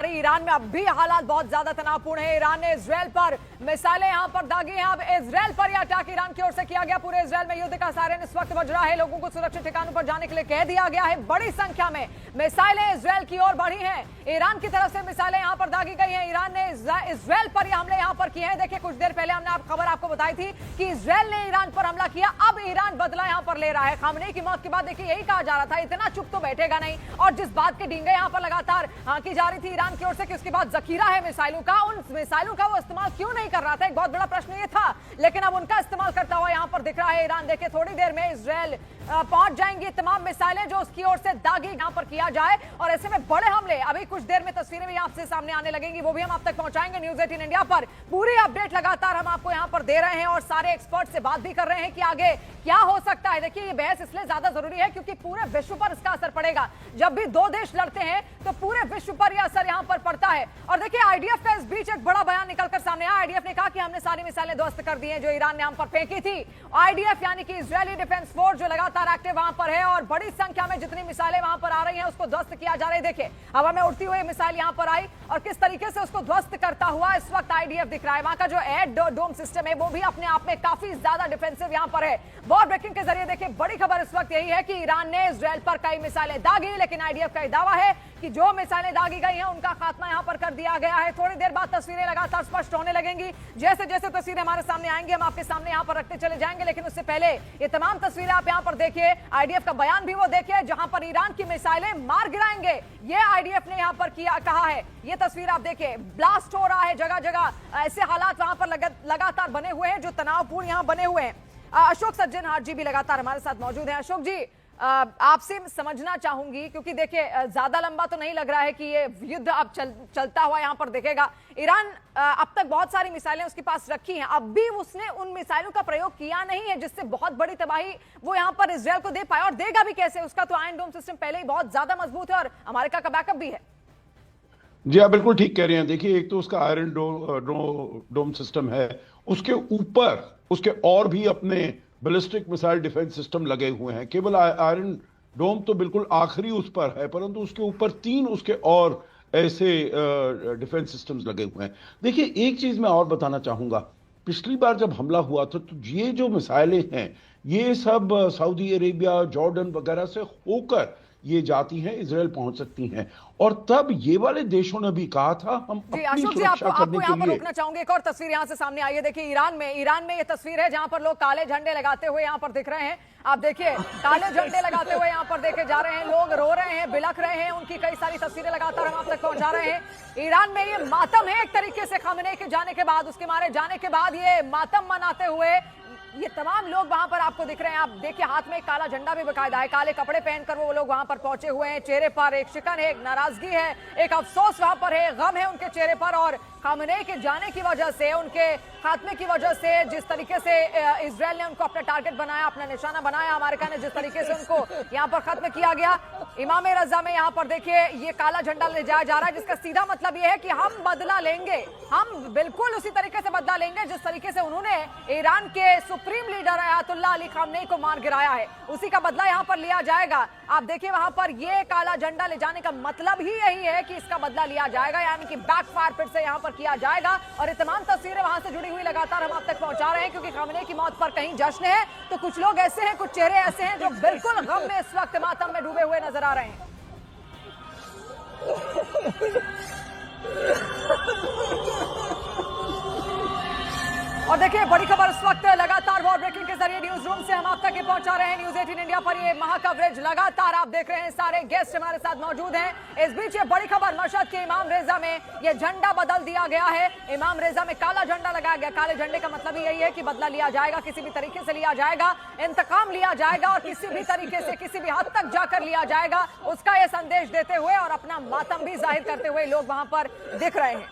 Iran में अब भी हालात बहुत ज्यादा तनावपूर्ण है। ईरान ने इजरायल पर मिसाइलें यहां पर दागी हैं। अब इजरायल पर यह अटैक ईरान की ओर से किया गया। पूरे इजरायल में युद्ध का सायरन इस वक्त बज रहा है। लोगों को सुरक्षित ठिकानों पर जाने के लिए कह दिया गया है। बड़ी संख्या में मिसाइलें इजरायल की ओर बढ़ी हैं। ईरान की तरफ से मिसाइलें यहां पर दागी गई हैं। ईरान ने इजरायल पर यह हमले यहां पर किए हैं। देखिए, कुछ देर पहले हमने खबर आपको बताई थी कि इजरायल ने ईरान पर हमला किया। अब ईरान बदला यहां पर ले रहा है। खामनेई की मौत के बाद देखिए यही कहा जा रहा था, इतना चुप तो बैठेगा नहीं। और जिस बात के डींगे यहां पर लगातार हांकी जा रही थी ईरान की ओर से कि उसके बाद जखीरा है मिसाइलों का, उन मिसाइलों का वो इस्तेमाल क्यों नहीं कर रहा था, एक बहुत बड़ा प्रश्न ये था। लेकिन अब उनका इस्तेमाल करता हुआ यहां पर दिख रहा है ईरान। देखिए, थोड़ी देर में इजरायल पहुंच जाएंगी। तमाम मिसाइलें जो उसकी ओर से दागी यहां पर किया जाए और ऐसे में बड़े हमले, अभी कुछ देर में तस्वीरें भी आपसे सामने आने लगेंगी, वो भी हम आप तक पहुंचाएंगे न्यूज़ 18 इंडिया पर। पूरी अपडेट लगातार हम आपको यहां पर दे रहे हैं और सारे एक्सपर्ट से बात भी कर रहे हैं कि आगे क्या हो सकता है। देखिए, ये बहस इसलिए ज्यादा जरूरी है क्योंकि पूरे विश्व पर इसका असर पड़ेगा। जब भी दो देश लड़ते हैं तो पूरे विश्व पर यह असर यहां पर पड़ता है। और देखिए, आईडीएफ का इस बीच एक बड़ा बयान निकलकर सामने आया। आईडीएफ ने कहा कि हमने सारी मिसाइलें ध्वस्त कर दी हैं जो ईरान ने हम पर फेंकी थी। आईडीएफ यानी कि इजरायली डिफेंस फोर्स जो लगातार एक्टिव वहां पर है और बड़ी संख्या में जितनी मिसाइलें वहां पर आ रही हैं उसको ध्वस्त किया जा रहा है। देखिए, हवा में उड़ती हुई मिसाइल यहां पर आई और किस तरीके से उसको ध्वस्त करता हुआ इस वक्त आईडीएफ दिख रहा है। वहां का जो एयर डोम सिस्टम है वो भी अपने आप में काफी ज्यादा डिफेंसिव यहां पर है। वॉर ब्रेकिंग के जरिए देखिए, बड़ी खबर इस वक्त यही है कि ईरान ने इजरायल पर कई मिसाइलें दागी, लेकिन आईडीएफ का दावा है कि जो मिसाइलें दागी गई हैं उनका खात्मा यहां पर कर दिया गया है। थोड़ी देर बाद तस्वीरें लगातार स्पष्ट होने लगेंगी। जैसे जैसे तस्वीरें हमारे सामने आएंगी हम आपके सामने यहां पर रखते चले जाएंगे। लेकिन उससे पहले ये तमाम तस्वीरें आप यहां पर देखिए, आईडीएफ का बयान भी वो देखिए जहां पर ईरान की मिसाइलें मार गिराएंगे, ये आईडीएफ ने यहां पर कहा है। ये तस्वीर आप देखिए, ब्लास्ट हो रहा है जगह जगह। ऐसे हालात वहां पर लगातार बने हुए हैं जो तनावपूर्ण यहां बने हुए हैं। अशोक सज्जनहार जी भी लगातार हमारे साथ मौजूद हैं। अशोक जी, आपसे समझना चाहूंगी क्योंकि देखिए, ज्यादा लंबा तो नहीं लग रहा है कि ये युद्ध अब चलता हुआ यहां पर दिखेगा। ईरान अब तक बहुत सारी मिसाइलें उसके पास रखी हैं, अब भी उसने उन मिसाइलों का प्रयोग किया नहीं है जिससे बहुत बड़ी तबाही वो यहां पर इजरायल को दे पाए, और देगा भी कैसे। उसका तो आयरन डोम सिस्टम पहले ही बहुत ज्यादा मजबूत है और अमेरिका का बैकअप भी है। जी, आप बिल्कुल ठीक कह रहे हैं। देखिए, एक तो उसका आयरन डोम सिस्टम है, उसके ऊपर उसके और भी अपने बैलिस्टिक मिसाइल डिफेंस सिस्टम लगे हुए हैं। केवल आयरन डोम तो बिल्कुल आखिरी उस पर है, परंतु उसके ऊपर 3 उसके और ऐसे डिफेंस सिस्टम्स लगे हुए हैं। देखिए, एक चीज मैं और बताना चाहूंगा, पिछली बार जब हमला हुआ था तो ये जो मिसाइलें हैं ये सब सऊदी अरेबिया, जॉर्डन वगैरह से होकर ये जाती हैं, इजरायल पहुंच सकती हैं। और तब ये वाले देशों ने भी कहा था हम अपनी सुरक्षा करने के लिए। रोकना चाहूंगे, एक और तस्वीर यहां से सामने आई है। देखिए, ईरान में ये तस्वीर है जहां पर लोग काले झंडे लगाते हुए यहां पर दिख रहे हैं। आप देखिए, काले झंडे लगाते हुए यहां पर देखे जा रहे हैं, लोग रो रहे हैं, बिलख रहे हैं। उनकी कई सारी तस्वीरें लगातार हम आप तक पहुंचा रहे हैं। ईरान में ये मातम है एक तरीके से, खामनेई के जाने के बाद, उसके मारे जाने के बाद ये मातम मनाते हुए ये तमाम लोग वहां पर आपको दिख रहे हैं। आप देखिए, हाथ में एक काला झंडा भी बकायदा है, काले कपड़े पहनकर वो लोग वहां पर पहुंचे हुए हैं। चेहरे पर एक शिकन है, एक नाराजगी है, एक अफसोस वहां पर है, गम है उनके चेहरे पर। और खामनेई के जाने की वजह से, उनके खात्मे की वजह से, जिस तरीके से इजरायल ने उनको अपना टारगेट बनाया, अपना निशाना बनाया, अमेरिका ने जिस तरीके से उनको यहां पर खत्म किया गया। इमाम रजा में यहां पर देखिए ये काला झंडा ले जाया जा रहा है, जिसका सीधा मतलब यह है कि हम बदला लेंगे, हम बिल्कुल उसी तरीके से बदला लेंगे जिस तरीके से उन्होंने ईरान के supreme leader Ayatollah Ali Khamenei को मार गिराया है, उसी का बदला यहां पर लिया जाएगा। आप देखिए, वहां पर ये काला झंडा ले जाने का मतलब ही यही है कि इसका बदला लिया जाएगा, यानी कि बैकफायर फिर से यहां पर किया जाएगा। और ये तमाम तस्वीरें वहां से जुड़ी हुई लगातार हम आप तक पहुंचा रहे हैं क्योंकि खामनेई की मौत पर कहीं जश्न है तो कुछ लोग ऐसे हैं, कुछ चेहरे ऐसे हैं जो बिल्कुल गम में इस वक्त मातम में डूबे हुए नजर आ रहे हैं। और देखिए, बड़ी खबर इस वक्त लगातार वॉर ब्रेकिंग के जरिए न्यूज रूम से हम आप तक पहुंचा रहे हैं। न्यूज 18 इंडिया पर ये महा कवरेज लगातार आप देख रहे हैं, सारे गेस्ट हमारे साथ मौजूद हैं। इस बीच ये बड़ी खबर, मशहद के इमाम रेजा में ये झंडा बदल दिया गया है। इमाम रेजा में काला झंडा लगाया गया। काले झंडे का मतलब ही यही है कि बदला लिया जाएगा, किसी भी तरीके से लिया जाएगा, इंतकाम लिया जाएगा और किसी भी तरीके से किसी भी हद तक जाकर लिया जाएगा, उसका ये संदेश देते हुए और अपना मातम भी जाहिर करते हुए लोग वहां पर दिख रहे हैं।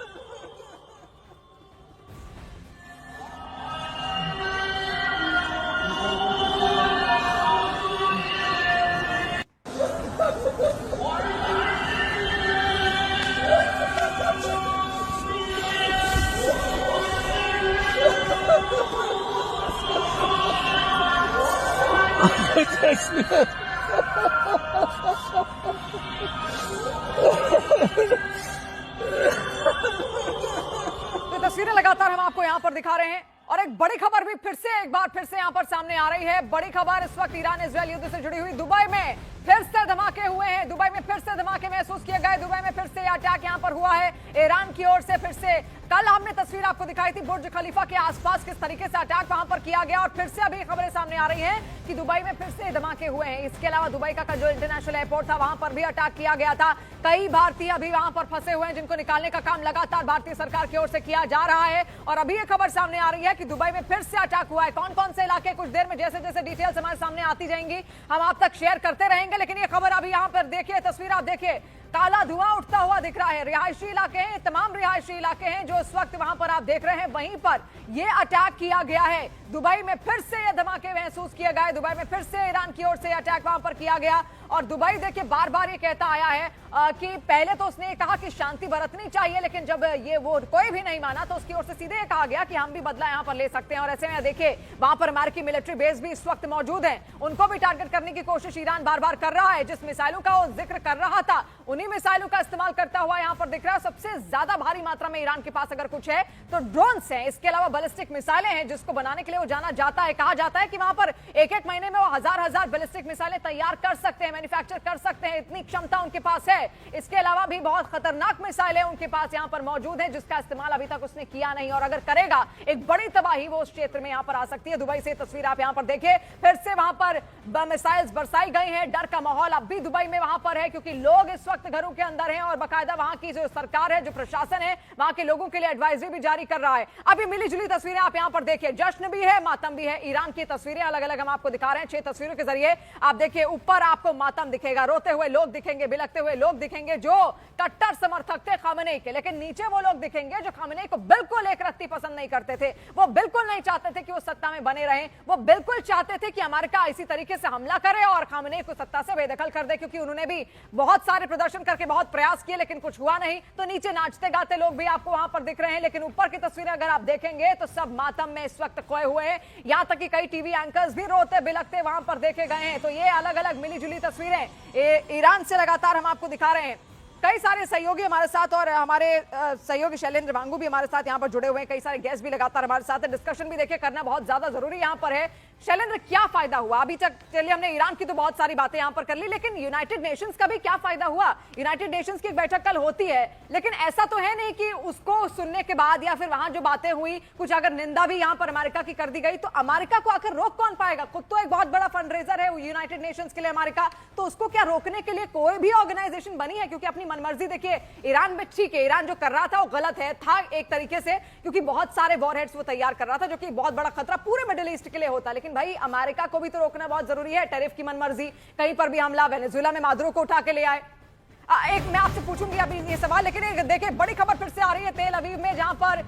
लगातार हम आपको यहां पर दिखा रहे हैं और एक बड़ी खबर भी फिर से यहां पर सामने आ रही है। बड़ी खबर इस वक्त ईरान इजरायल युद्ध से जुड़ी हुई। दुबई में फिर से धमाके हुए हैं, दुबई में फिर से धमाके महसूस किए गए, दुबई में फिर से अटैक यहां पर हुआ है ईरान की ओर से। फिर से कल हमने तस्वीर आपको दिखाई थी बुर्ज खलीफा के आसपास किस तरीके से अटैक वहां पर किया गया और फिर से अभी खबरें सामने आ रही हैं कि दुबई में फिर से धमाके हुए हैं। इसके अलावा दुबई का जो इंटरनेशनल एयरपोर्ट था वहां पर भी अटैक किया गया था। कई भारतीय अभी वहां पर फंसे हुए हैं जिनको निकालने का काम लगातार भारतीय सरकार की ओर से किया जा रहा है। और अभी ये खबर सामने आ रही है कि दुबई में फिर से अटैक हुआ है। कौन कौन से इलाके, कुछ देर में जैसे जैसे डिटेल्स हमारे सामने आती जाएंगी हम आप तक शेयर करते रहेंगे। लेकिन ये खबर अभी यहाँ पर देखिए, तस्वीर आप देखिए, काला धुआं उठता हुआ दिख रहा है। रिहायशी इलाके हैं, तमाम रिहायशी इलाके हैं जो इस वक्त वहां पर आप देख रहे हैं, वहीं पर यह अटैक किया गया है। दुबई में फिर से ये धमाके महसूस किए गए, दुबई में फिर से ईरान की ओर से अटैक वहां पर किया गया। और दुबई देखिए बार बार ये कहता आया है कि पहले तो उसने कहा कि शांति बरतनी चाहिए, लेकिन जब ये वो कोई भी नहीं माना तो उसकी ओर से सीधे कहा गया कि हम भी बदला यहां पर ले सकते हैं। और ऐसे में देखिए वहां पर अमेरिकी मिलिट्री बेस भी इस वक्त मौजूद है, उनको भी टारगेट करने की कोशिश ईरान बार बार कर रहा है। जिस मिसाइलों का वो जिक्र कर रहा था उन्हीं मिसाइलों का इस्तेमाल करता हुआ यहां पर दिख रहा है। सबसे ज्यादा भारी मात्रा में ईरान के पास अगर कुछ है तो ड्रोन्स हैं, इसके अलावा बैलिस्टिक मिसाइलें हैं जिसको बनाने के लिए वो जाना जाता है। कहा जाता है कि वहां पर एक एक महीने में वो हजार बैलिस्टिक मिसाइलें तैयार कर सकते हैं, मैन्युफैक्चर कर सकते हैं, इतनी क्षमता उनके पास है। इसके अलावा भी बहुत खतरनाक मिसाइलें उनके पास यहां पर मौजूद है जिसका इस्तेमाल अभी तक उसने किया नहीं, और अगर करेगा एक बड़ी तबाही वो उस क्षेत्र में यहां पर आ सकती है। दुबई से तस्वीर आप यहां पर देखिए, फिर से वहां पर मिसाइल्स बरसाई गई हैं। डर का माहौल अब भी दुबई में वहां पर है क्योंकि लोग इस वक्त घरों के अंदर हैं और बाकायदा वहां की जो सरकार है, जो प्रशासन है, वहां के लोगों के लिए एडवाइजरी भी जारी कर रहा है। अभी मिली जुली तस्वीरें आप यहां पर देखिए, जश्न भी है, मातम भी है। ईरान की तस्वीरें अलग अलग हम आपको दिखा रहे हैं 6 तस्वीरों के जरिए। आप देखिए ऊपर आपको मातम दिखेगा, रोते हुए लोग दिखेंगे, बिलखते हुए लोग दिखेंगे जो कट्टर समर्थक थे खामेनेई के, लेकिन नीचे वो लोग दिखेंगे जो खामेनेई को बिल्कुल एक रत्ती पसंद नहीं करते थे। वो बिल्कुल नहीं चाहते थे कि वो सत्ता में बने रहें, वो बिल्कुल चाहते थे कि अमेरिका इसी तरीके से हमला करे और खामेनेई को सत्ता से बेदखल कर दे, क्योंकि उन्होंने भी बहुत सारे प्रदर्शन करके बहुत प्रयास किए लेकिन कुछ हुआ नहीं। तो नीचे नाचते गाते लोग भी आपको वहां पर दिख रहे हैं, लेकिन ऊपर की तस्वीरें अगर आप देखेंगे तो सब मातम में इस वक्त खोए हुए हैं। यहां तक कि कई टीवी एंकर्स भी रोते बिलखते वहां पर देखे गए हैं। तो ये अलग अलग मिली जुली तस्वीरें ईरान से लगातार हम आपको दिखा रहे हैं। कई सारे सहयोगी हमारे साथ और हमारे सहयोगी शैलेंद्र वांगू भी हमारे साथ यहाँ पर जुड़े हुए हैं, कई सारे गेस्ट भी लगातार हमारे साथ है। डिस्कशन भी देखिए करना बहुत ज्यादा जरूरी यहाँ पर है। शैलेंद्र, क्या फायदा हुआ अभी तक? चलिए हमने ईरान की तो बहुत सारी बातें यहाँ पर कर ली, लेकिन यूनाइटेड नेशंस का भी क्या फायदा हुआ? यूनाइटेड नेशंस की एक बैठक कल होती है, लेकिन ऐसा तो है नहीं कि उसको सुनने के बाद या फिर वहां जो बातें हुई, कुछ अगर निंदा भी यहाँ पर अमेरिका की कर दी गई तो अमेरिका को आखिर रोक कौन पाएगा? खुद तो एक बहुत बड़ा फंड रेजर है यूनाइटेड नेशंस के लिए अमेरिका, तो उसको क्या रोकने के लिए कोई भी ऑर्गेनाइजेशन बनी है? क्योंकि अपनी मनमर्जी देखिए ईरान में, ठीक है ईरान जो कर रहा था वो गलत है था एक तरीके से, क्योंकि बहुत सारे वॉरहेड्स वो तैयार कर रहा था जो कि बहुत बड़ा खतरा पूरे मिडिल ईस्ट के लिए होता, लेकिन भाई अमेरिका को भी तो रोकना बहुत जरूरी है। टैरिफ की मनमर्जी, कहीं पर भी हमला, वेनेजुएला में मादुरो को उठा के ले आए। एक मैं आपसे पूछूंगी अभी ये सवाल, लेकिन देखिए बड़ी खबर फिर से आ रही है तेल अवीव में, जहां पर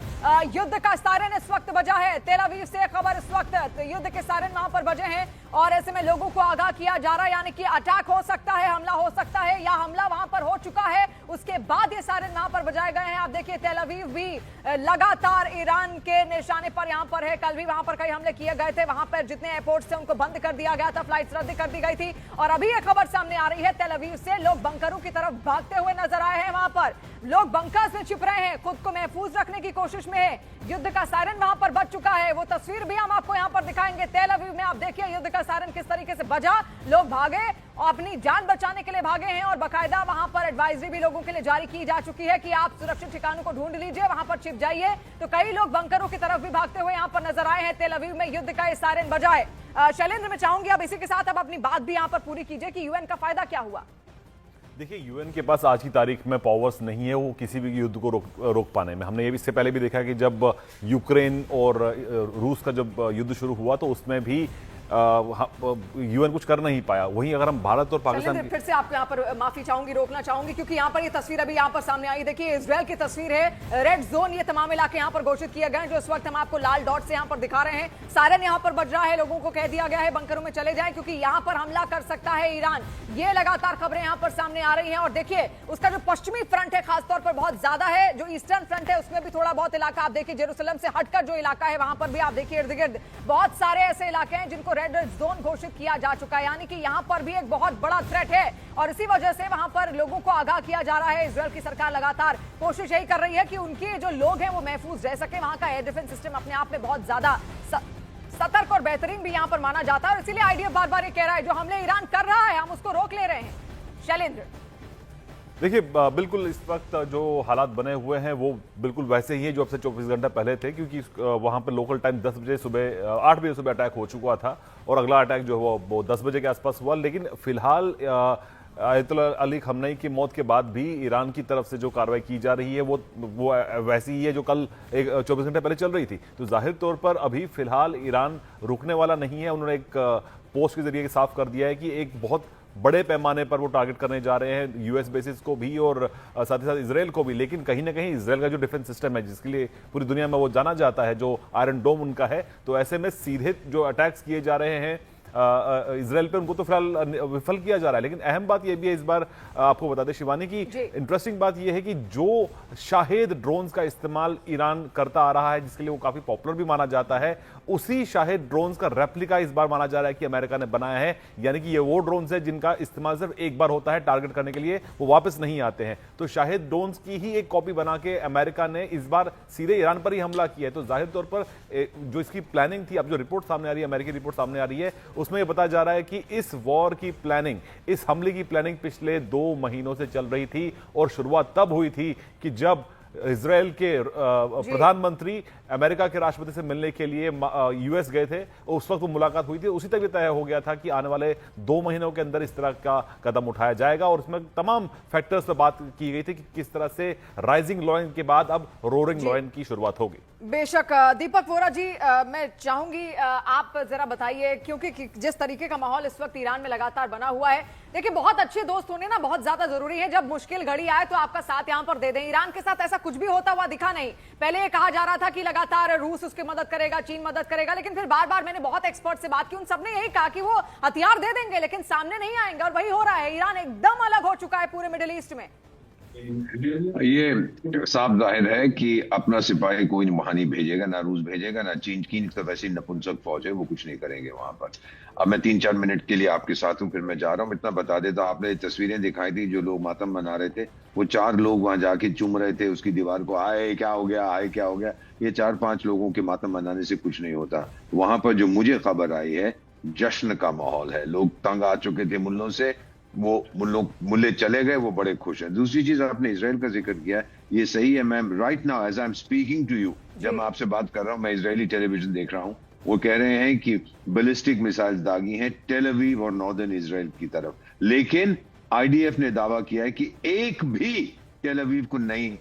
युद्ध का सायरन इस वक्त बजा है। तेल अवीव से खबर इस वक्त युद्ध के सायरन वहां पर बजे हैं और ऐसे में लोगों को आगाह किया जा रहा है, यानी कि अटैक हो सकता है, हमला हो सकता है या हमला वहां पर हो चुका है, उसके बाद ये सायरन वहां पर बजाए गए हैं। आप देखिए तेल अवीव भी लगातार ईरान के निशाने पर यहां पर है। कल भी वहां पर कई हमले किए गए थे, वहां पर जितने एयरपोर्ट थे उनको बंद कर दिया गया था, फ्लाइट्स रद्द कर दी गई थी। और अभी ये खबर सामने आ रही है तेल अवीव से लोग बंकरों की तरफ भागते हुए नजर आए हैं। वहां पर लोग बंकर्स में छिप रहे हैं, खुद को महफूज रखने की कोशिश में है। युद्ध का सायरन वहां पर बज चुका है, वो तस्वीर भी हम आपको यहां पर दिखाएंगे। तेल अवीव में आप देखिए युद्ध का सायरन किस तरीके से बजा, लोग भागे और अपनी जान बचाने के लिए भागे हैं और बाकायदा वहां पर एडवाइजरी भी लोगों के लिए जारी की जा चुकी है कि आप सुरक्षित ठिकानों को ढूंढ लीजिए, वहां पर छिप जाइए। तो कई लोग बंकरों की तरफ भी भागते हुए यहां पर नजर आए हैं। तेल अवीव में युद्ध का सायरन बजा है। शैलेंद्र, मैं चाहूंगी अब इसी के साथ अब अपनी बात भी यहां पर पूरी कीजिए कि यूएन का फायदा क्या हुआ? देखिए, यूएन के पास आज की तारीख में पावर्स नहीं है वो किसी भी युद्ध को रोक पाने में। हमने ये इससे पहले भी देखा कि जब यूक्रेन और रूस का जब युद्ध शुरू हुआ तो उसमें भी यूएन कुछ कर नहीं पाया। वहीं अगर हम भारत और पाकिस्तान, फिर से आपको यहाँ पर माफी चाहूंगी, रोकना चाहूंगी, क्योंकि यहाँ पर ये तस्वीर अभी यहाँ पर सामने आई। देखिए इजरायल की तस्वीर है, रेड जोन, ये तमाम इलाके यहाँ पर घोषित किए गए जो इस वक्त हम आपको लाल डॉट से यहाँ पर दिखा रहे हैं। सायरन यहाँ पर बज रहा है, लोगों को कह दिया गया है बंकरों में चले जाएं क्योंकि यहाँ पर हमला कर सकता है ईरान। ये लगातार खबरें यहाँ पर सामने आ रही हैं और देखिए उसका जो पश्चिमी फ्रंट है खासतौर पर बहुत ज्यादा है, है जो ईस्टर्न फ्रंट है उसमें भी थोड़ा बहुत इलाका आप देखिए, जेरूसलम से हटकर जो इलाका है वहां पर भी आप देखिए इर्द गिर्द बहुत सारे ऐसे इलाके हैं जिनको रेड जोन घोषित किया जा चुका है, यानी कि यहां पर भी एक बहुत बड़ा थ्रेट है और इसी वजह से वहां पर लोगों को आगाह किया जा रहा है। इजरायल की सरकार लगातार कोशिश यही कर रही है कि उनके जो लोग हैं वो महफूज रह सके। वहां का एयर डिफेंस सिस्टम अपने आप में बहुत ज्यादा सतर्क और बेहतरीन भी यहां पर माना जाता है और इसीलिए आईडीएफ बार बार ये कह रहा है जो हमले ईरान कर रहा है हम उसको रोक ले रहे हैं। शैलेंद्र, देखिए बिल्कुल इस वक्त जो हालात बने हुए हैं वो बिल्कुल वैसे ही है जो अब से 24 घंटा पहले थे, क्योंकि वहां पर लोकल टाइम 10 बजे सुबह 8 बजे सुबह अटैक हो चुका था और अगला अटैक जो है वो 10 बजे के आसपास हुआ। लेकिन फिलहाल आयतुल्ला अली खमनई की मौत के बाद भी ईरान की तरफ से जो कार्रवाई की जा रही है वो वैसी ही है जो कल 24 घंटे पहले चल रही थी। तो जाहिर तौर पर अभी फिलहाल ईरान रुकने वाला नहीं है। उन्होंने एक पोस्ट के जरिए साफ कर दिया है कि एक बहुत बड़े पैमाने पर वो टारगेट करने जा रहे हैं यूएस बेसिस को भी और साथ ही साथ इजराइल को भी। लेकिन कहीं ना कहीं इजराइल का जो डिफेंस सिस्टम है जिसके लिए पूरी दुनिया में वो जाना जाता है, जो आयरन डोम उनका है, तो ऐसे में सीधे जो अटैक्स किए जा रहे हैं इजराइल पे उनको तो फिलहाल विफल किया जा रहा है। लेकिन अहम बात यह भी है इस बार आपको बता दें शिवानी की इंटरेस्टिंग बात यह है कि जो शाहेद ड्रोन्स का इस्तेमाल ईरान करता आ रहा है जिसके लिए वो काफी पॉपुलर भी माना जाता है, उसी शाहेद ड्रोन्स का रेप्लिका इस बार माना जा रहा है कि अमेरिका ने बनाया है। यानी कि ये वो ड्रोन्स है जिनका इस्तेमाल सिर्फ एक बार होता है टारगेट करने के लिए, वो वापस नहीं आते हैं। तो शाहेद ड्रोन्स की ही एक कॉपी बना के अमेरिका ने इस बार सीधे ईरान पर ही हमला किया है। तो जाहिर तौर पर जो इसकी प्लानिंग थी, अब जो रिपोर्ट सामने आ रही है, अमेरिकी रिपोर्ट सामने आ रही है, उसमें यह बताया जा रहा है कि इस वॉर की प्लानिंग, इस हमले की प्लानिंग पिछले 2 महीनों से चल रही थी और शुरुआत तब हुई थी कि जब इजराइल के प्रधानमंत्री अमेरिका के राष्ट्रपति से मिलने के लिए यूएस गए थे। उस वक्त वो मुलाकात हुई थी, उसी तक ये तय हो गया था कि आने वाले 2 महीनों के अंदर इस तरह का कदम उठाया जाएगा और उसमें तमाम फैक्टर्स पर बात की गई थी कि किस तरह से राइजिंग लॉयन के बाद अब रोरिंग लॉयन की शुरुआत होगी। बेशक दीपक वोरा जी, मैं चाहूंगी आप जरा बताइए, क्योंकि जिस तरीके का माहौल इस वक्त ईरान में लगातार बना हुआ है, देखिए बहुत अच्छे दोस्त होने ना बहुत ज्यादा जरूरी है। जब मुश्किल घड़ी आए तो आपका साथ यहां पर दे दें। ईरान के साथ ऐसा कुछ भी होता हुआ दिखा नहीं। पहले ये कहा जा रहा था कि लगातार रूस उसकी मदद करेगा, चीन मदद करेगा, लेकिन फिर बार बार मैंने बहुत एक्सपर्ट से बात की, उन सबने यही कहा कि वो हथियार दे देंगे लेकिन सामने नहीं आएंगे, और वही हो रहा है। ईरान एकदम अलग हो चुका है पूरे मिडिल ईस्ट में। ये साफ जाहिर है कि अपना सिपाही कोई वहां नहीं भेजेगा, ना रूस भेजेगा, ना चीन। चीन तो वैसे ही नपुंसक फौज है, वो कुछ नहीं करेंगे वहां पर। अब मैं 3-4 मिनट के लिए आपके साथ हूँ, फिर मैं जा रहा हूँ। इतना बता देता, आपने तस्वीरें दिखाई थी, जो लोग मातम मना रहे थे, वो 4 लोग वहां जाके चूम रहे थे उसकी दीवार को, आए क्या हो गया, आए क्या हो गया। ये 4-5 लोगों के मातम मनाने से कुछ नहीं होता। वहां पर जो मुझे खबर आई है, जश्न का माहौल है। लोग तंग आ चुके थे मुल्लों से, वो मुल्ले चले गए, वो बड़े खुश हैं। दूसरी चीज, आपने इजराइल का जिक्र किया, ये सही है। मैं right now as I am speaking to you, जब मैं आपसे बात कर रहा हूं, मैं इजरायली टेलीविजन देख रहा हूं, वो कह रहे हैं कि बैलिस्टिक मिसाइल दागी हैं टेल अवीव और नॉर्दर्न इजराइल की तरफ। लेकिन आईडीएफ ने दावा किया है कि एक भी टेल अवीव को नहीं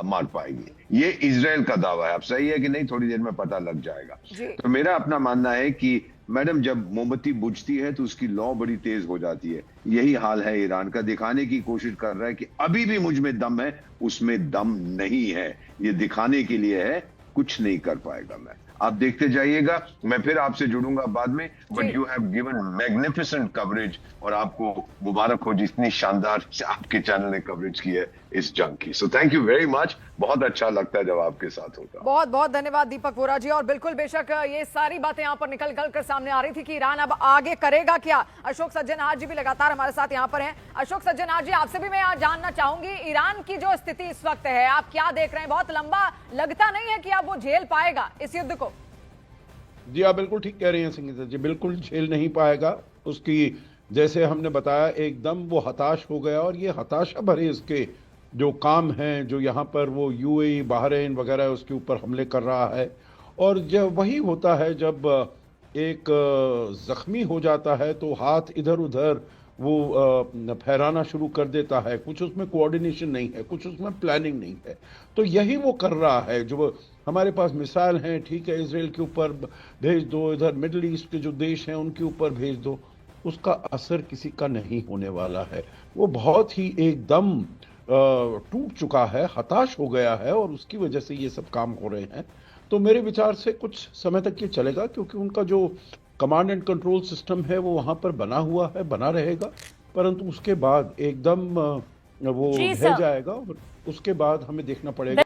मार पाएगी। ये इजराइल का दावा है। अब सही है कि नहीं, थोड़ी देर में पता लग जाएगा। तो मेरा अपना मानना है कि मैडम, जब मोमबत्ती बुझती है तो उसकी लौ बड़ी तेज हो जाती है। यही हाल है ईरान का। दिखाने की कोशिश कर रहा है कि अभी भी मुझ में दम है, उसमें दम नहीं है। ये दिखाने के लिए है, कुछ नहीं कर पाएगा। मैं आप देखते जाइएगा, मैं फिर आपसे जुड़ूंगा बाद में। But you have given magnificent coverage, और आपको मुबारक हो जितनी शानदार आपके चैनल ने कवरेज की है इस जंग की। So thank you very much. बहुत अच्छा लगता है जब आपके साथ होता है। बहुत बहुत धन्यवाद दीपक वोरा जी। और बिल्कुल बेशक ये सारी बातें यहाँ पर निकल कर सामने आ रही थी कि ईरान अब आगे करेगा क्या। अशोक सज्जनहार जी भी लगातार हमारे साथ यहाँ पर हैं। अशोक सज्जनहार जी, आपसे भी मैं आज जानना चाहूंगी, ईरान की जो स्थिति इस वक्त है, आप क्या देख रहे हैं? बहुत लंबा लगता नहीं है कि अब वो झेल पाएगा इस युद्ध को? जी आप बिल्कुल ठीक कह रहे हैं संगीता जी, बिल्कुल झेल नहीं पाएगा। उसकी जैसे हमने बताया, एकदम वो हताश हो गया। और ये हताशा भरे इसके जो काम हैं, जो यहाँ पर वो यूएई, बहरीन वगैरह उसके ऊपर हमले कर रहा है। और जब वही होता है, जब एक जख्मी हो जाता है तो हाथ इधर उधर वो फहराना शुरू कर देता है। कुछ उसमें कोऑर्डिनेशन नहीं है, कुछ उसमें प्लानिंग नहीं है। तो यही वो कर रहा है। जो हमारे पास मिसाइल हैं, ठीक है, इसराइल के ऊपर भेज दो, इधर मिडिल ईस्ट के जो देश हैं उनके ऊपर भेज दो, उसका असर किसी का नहीं होने वाला है। वो बहुत ही एकदम टूट चुका है, हताश हो गया है, और उसकी वजह से ये सब काम हो रहे हैं। तो मेरे विचार से कुछ समय तक ये चलेगा, क्योंकि उनका जो कमांड एंड कंट्रोल सिस्टम है वो वहाँ पर बना हुआ है, बना रहेगा। परंतु उसके बाद एकदम वो जी ढह सर। जाएगा और उसके बाद हमें देखना पड़ेगा